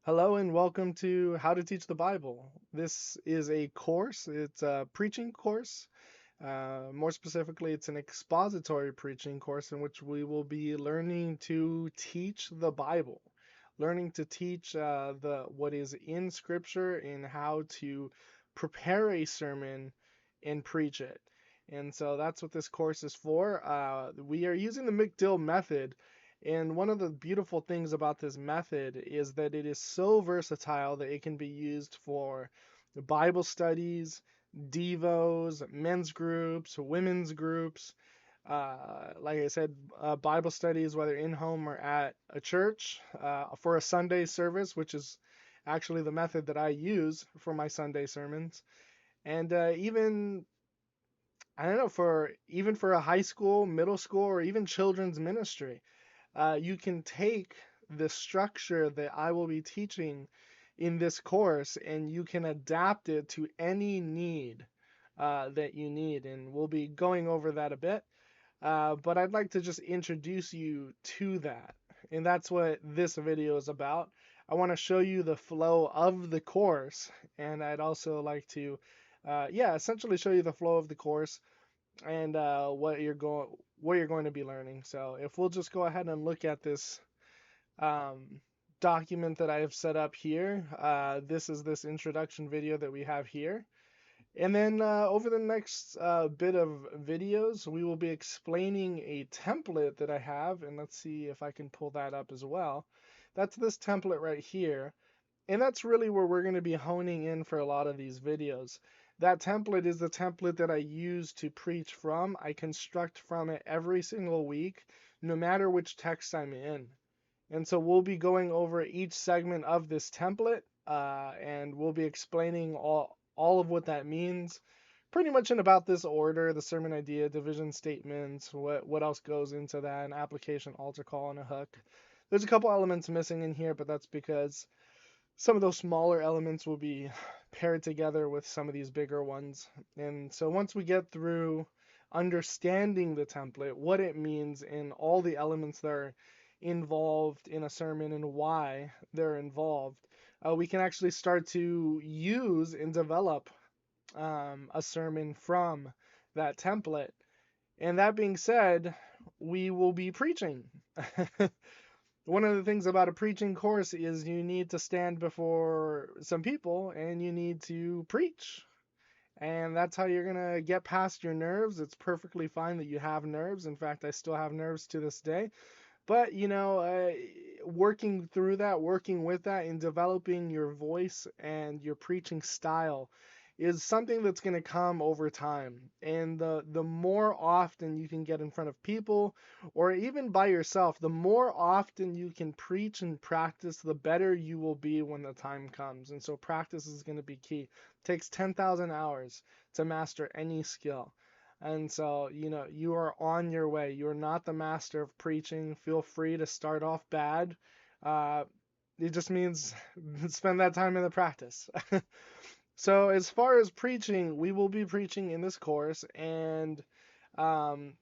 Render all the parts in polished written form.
Hello and welcome to How to Teach the Bible. This is a course, it's a preaching course. More specifically, it's an expository preaching course in which we will be learning to teach the Bible, learning to teach the what is in Scripture and how to prepare a sermon and preach it. And so that's what this course is for. We are using the McDill method. And one of the beautiful things about this method is that it is so versatile that it can be used for Bible studies, devos, men's groups, women's groups. Like I said, Bible studies, whether in home or at a church, for a Sunday service, which is actually the method that I use for my Sunday sermons, and even I don't know, for even for a high school, middle school, or even children's ministry. You can take the structure that I will be teaching in this course and you can adapt it to any need that you need. And we'll be going over that a bit. But I'd like to just introduce you to that. And that's what this video is about. I want to show you the flow of the course. And I'd also like to, essentially show you the flow of the course and what you're going to be learning. So if we'll just go ahead and look at this um, document that I have set up here, this is this introduction video that we have here. And then over the next bit of videos, we will be explaining a template that I have, and let's see if I can pull that up as well. That's this template right here. And that's really where we're going to be honing in for a lot of these videos. That template is the template that I use to preach from. I construct from it every single week, no matter which text I'm in. And so we'll be going over each segment of this template, and we'll be explaining all of what that means, pretty much in about this order: the sermon idea, division statements, what else goes into that, an application, altar call, and a hook. There's a couple elements missing in here, but that's because some of those smaller elements will be paired together with some of these bigger ones. And so once we get through understanding the template, what it means, and all the elements that are involved in a sermon and why they're involved, we can actually start to use and develop a sermon from that template. And that being said, we will be preaching. One of the things about a preaching course is you need to stand before some people and you need to preach. And that's how you're going to get past your nerves. It's perfectly fine that you have nerves. In fact, I still have nerves to this day. But, working through that, working with that, and developing your voice and your preaching style is something that's going to come over time. And the more often you can get in front of people or even by yourself, the more often you can preach and practice, the better you will be when the time comes. And so practice is going to be key. It takes 10,000 hours to master any skill. And so, you are on your way. You're not the master of preaching. Feel free to start off bad. Uh, it just means spend that time in the practice. So, as far as preaching, we will be preaching in this course, and um,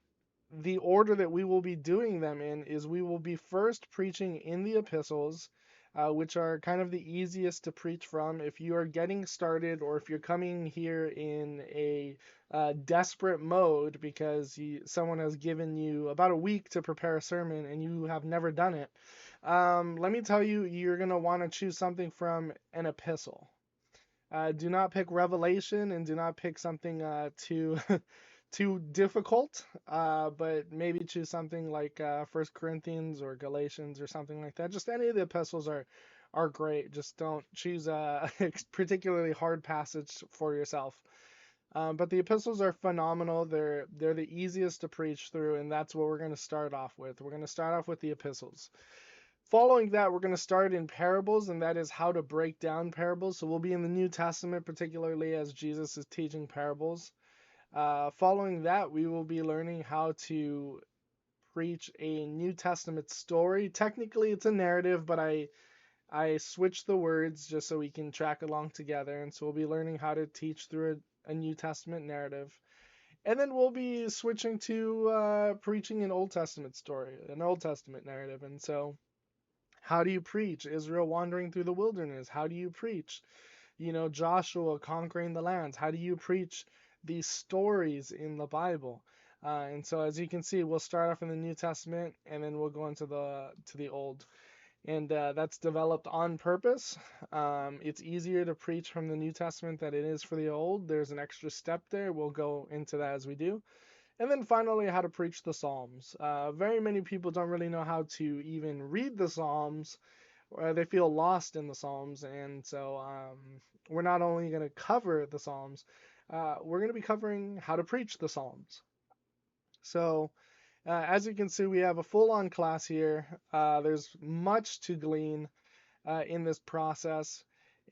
the order that we will be doing them in is we will be first preaching in the epistles, which are kind of the easiest to preach from if you are getting started or if you're coming here in a desperate mode because someone has given you about a week to prepare a sermon and you have never done it. Let me tell you, you're going to want to choose something from an epistle. Do not pick Revelation and do not pick something too too difficult. But maybe choose something like First Corinthians or Galatians or something like that. Just any of the epistles are great. Just don't choose a particularly hard passage for yourself. But the epistles are phenomenal. They're the easiest to preach through, and that's what we're going to start off with. We're going to start off with the epistles. Following that, we're going to start in parables, and that is how to break down parables. So we'll be in the New Testament, particularly as Jesus is teaching parables. Following that, we will be learning how to preach a New Testament story. Technically, it's a narrative, but I switched the words just so we can track along together. And so we'll be learning how to teach through a New Testament narrative. And then we'll be switching to preaching an Old Testament story, an Old Testament narrative. And so How do you preach Israel wandering through the wilderness? How do you preach, Joshua conquering the lands? How do you preach these stories in the Bible? And so, as you can see, we'll start off in the New Testament, and then we'll go into the Old, and that's developed on purpose. It's easier to preach from the New Testament than it is for the Old. There's an extra step there. We'll go into that as we do. And then finally, how to preach the Psalms. Very many people don't really know how to even read the Psalms. They feel lost in the Psalms, and so we're not only going to cover the Psalms, we're going to be covering how to preach the Psalms. So, as you can see, we have a full-on class here. There's much to glean in this process,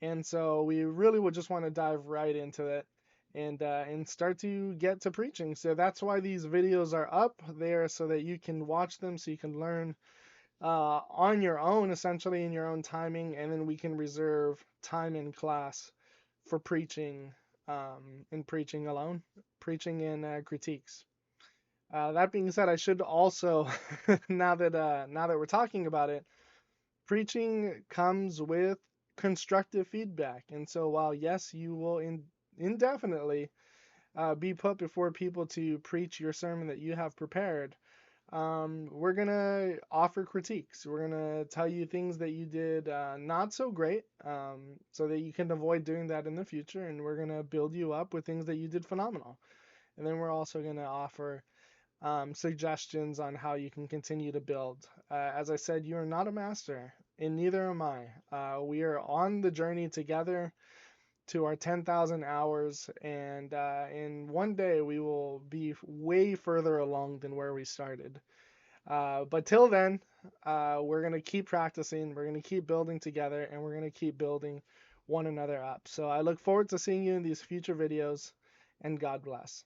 and so we really would just want to dive right into it and start to get to preaching. So that's why these videos are up there, so that you can watch them, so you can learn on your own, essentially in your own timing, and then we can reserve time in class for preaching and preaching alone, preaching and critiques. That being said, I should also now that we're talking about it, preaching comes with constructive feedback, and so while yes, you will indefinitely be put before people to preach your sermon that you have prepared, we're gonna offer critiques. We're gonna tell you things that you did not so great, so that you can avoid doing that in the future, and we're gonna build you up with things that you did phenomenal. And then we're also gonna offer suggestions on how you can continue to build. As I said, you are not a master, and neither am I. We are on the journey together to our 10,000 hours, and in one day we will be way further along than where we started. But till then, we're going to keep practicing, we're going to keep building together, and we're going to keep building one another up. So I look forward to seeing you in these future videos, and God bless.